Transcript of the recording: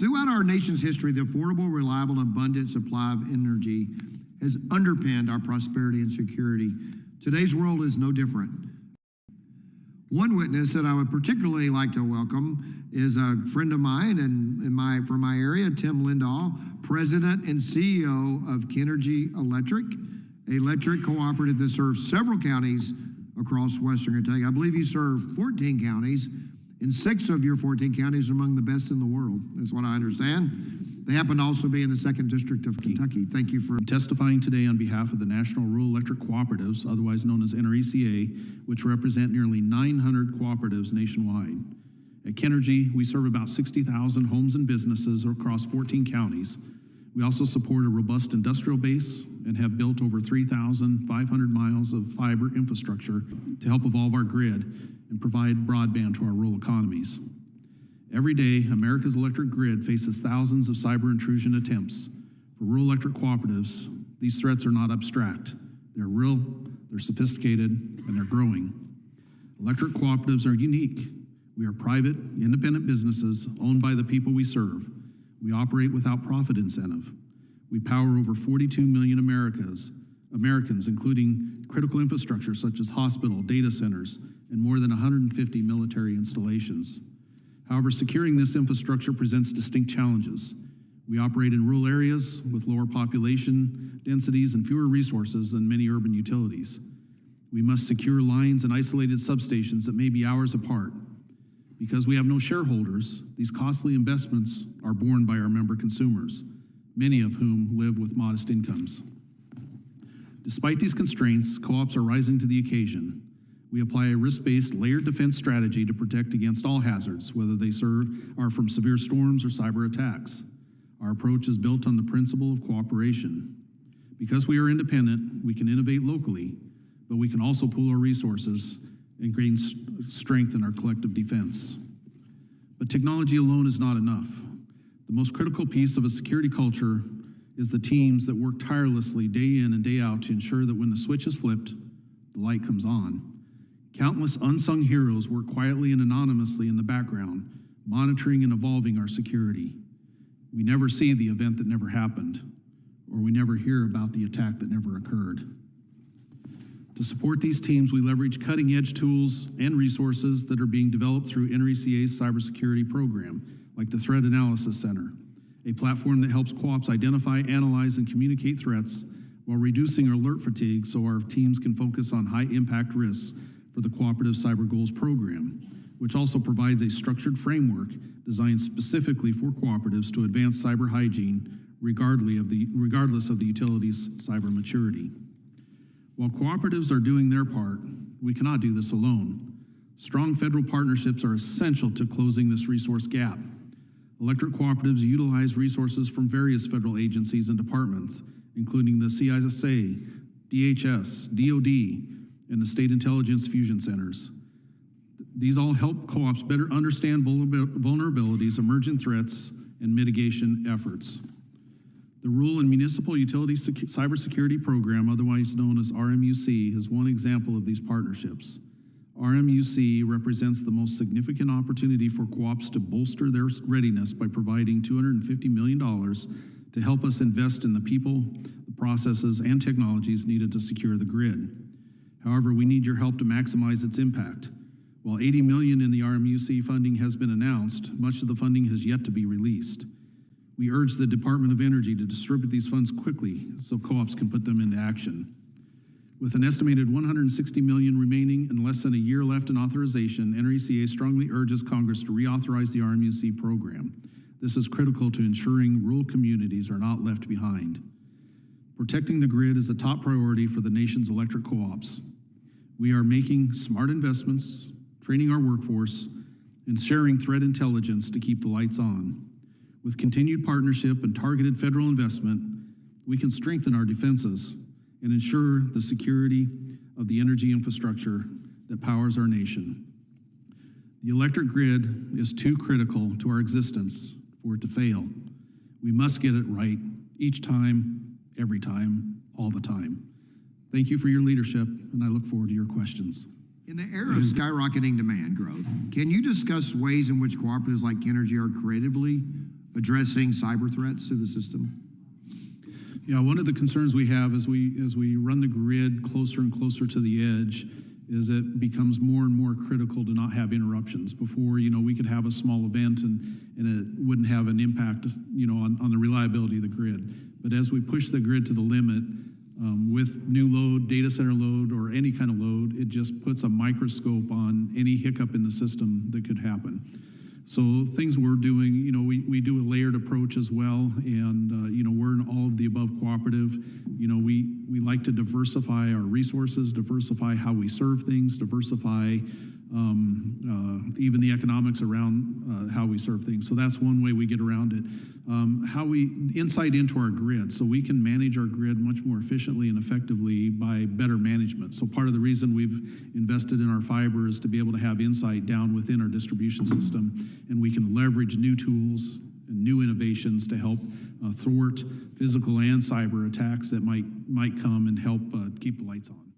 Throughout our nation's history, the affordable, reliable, and abundant supply of energy has underpinned our prosperity and security. Today's world is no different. One witness that I would particularly like to welcome is a friend of mine and from my area, Tim Lindahl, President and CEO of Kenergy electric cooperative that serves several counties across Western Kentucky. I believe you serve 14 counties, and 6 of your 14 counties are among the best in the world. That's what I understand. They happen to also be in the 2nd District of Kentucky. Thank you for testifying today on behalf of the National Rural Electric Cooperatives, otherwise known as NRECA, which represent nearly 900 cooperatives nationwide. At Kenergy, we serve about 60,000 homes and businesses across 14 counties. We also support a robust industrial base and have built over 3,500 miles of fiber infrastructure to help evolve our grid and provide broadband to our rural economies. Every day, America's electric grid faces thousands of cyber intrusion attempts. For rural electric cooperatives, these threats are not abstract. They're real, they're sophisticated, and they're growing. Electric cooperatives are unique. We are private, independent businesses owned by the people we serve. We operate without profit incentive. We power over 42 million Americans, including critical infrastructure such as hospital, data centers, and more than 150 military installations. However, securing this infrastructure presents distinct challenges. We operate in rural areas with lower population densities and fewer resources than many urban utilities. We must secure lines and isolated substations that may be hours apart. Because we have no shareholders, these costly investments are borne by our member consumers, many of whom live with modest incomes. Despite these constraints, co-ops are rising to the occasion. We apply a risk-based layered defense strategy to protect against all hazards, whether they are from severe storms or cyber attacks. Our approach is built on the principle of cooperation. Because we are independent, we can innovate locally, but we can also pool our resources and gain strength in our collective defense. But technology alone is not enough. The most critical piece of a security culture is the teams that work tirelessly day in and day out to ensure that when the switch is flipped, the light comes on. Countless unsung heroes work quietly and anonymously in the background, monitoring and evolving our security. We never see the event that never happened, or we never hear about the attack that never occurred. To support these teams, we leverage cutting-edge tools and resources that are being developed through NRECA's cybersecurity program, like the Threat Analysis Center, a platform that helps co-ops identify, analyze, and communicate threats while reducing alert fatigue so our teams can focus on high-impact risks for the Cooperative Cyber Goals program, which also provides a structured framework designed specifically for cooperatives to advance cyber hygiene regardless of the utility's cyber maturity. While cooperatives are doing their part, we cannot do this alone. Strong federal partnerships are essential to closing this resource gap. Electric cooperatives utilize resources from various federal agencies and departments, including the CISA, DHS, DOD, and the State Intelligence Fusion Centers. These all help co-ops better understand vulnerabilities, emergent threats, and mitigation efforts. The Rural and Municipal Utility Cybersecurity Program, otherwise known as RMUC, is one example of these partnerships. RMUC represents the most significant opportunity for co-ops to bolster their readiness by providing $250 million to help us invest in the people, the processes, and technologies needed to secure the grid. However, we need your help to maximize its impact. While $80 million in the RMUC funding has been announced, much of the funding has yet to be released. We urge the Department of Energy to distribute these funds quickly so co-ops can put them into action. With an estimated $160 million remaining and less than a year left in authorization, NRECA strongly urges Congress to reauthorize the RMUC program. This is critical to ensuring rural communities are not left behind. Protecting the grid is a top priority for the nation's electric co-ops. We are making smart investments, training our workforce, and sharing threat intelligence to keep the lights on. With continued partnership and targeted federal investment, we can strengthen our defenses and ensure the security of the energy infrastructure that powers our nation. The electric grid is too critical to our existence for it to fail. We must get it right each time, every time, all the time. Thank you for your leadership, and I look forward to your questions. In the era of skyrocketing demand growth, can you discuss ways in which cooperatives like Kenergy are creatively addressing cyber threats to the system? Yeah, one of the concerns we have as we run the grid closer and closer to the edge is it becomes more and more critical to not have interruptions. Before, we could have a small event and it wouldn't have an impact, on the reliability of the grid. But as we push the grid to the limit, with new load, data center load, or any kind of load, it just puts a microscope on any hiccup in the system that could happen. So things we're doing, we do a layered approach as well, and we're in all of the above cooperative. We like to diversify our resources, diversify how we serve things, diversify even the economics around how we serve things. So that's one way we get around it. Insight into our grid, so we can manage our grid much more efficiently and effectively by better management. So part of the reason we've invested in our fiber is to be able to have insight down within our distribution system, and we can leverage new tools and new innovations to help thwart physical and cyber attacks that might come and help keep the lights on.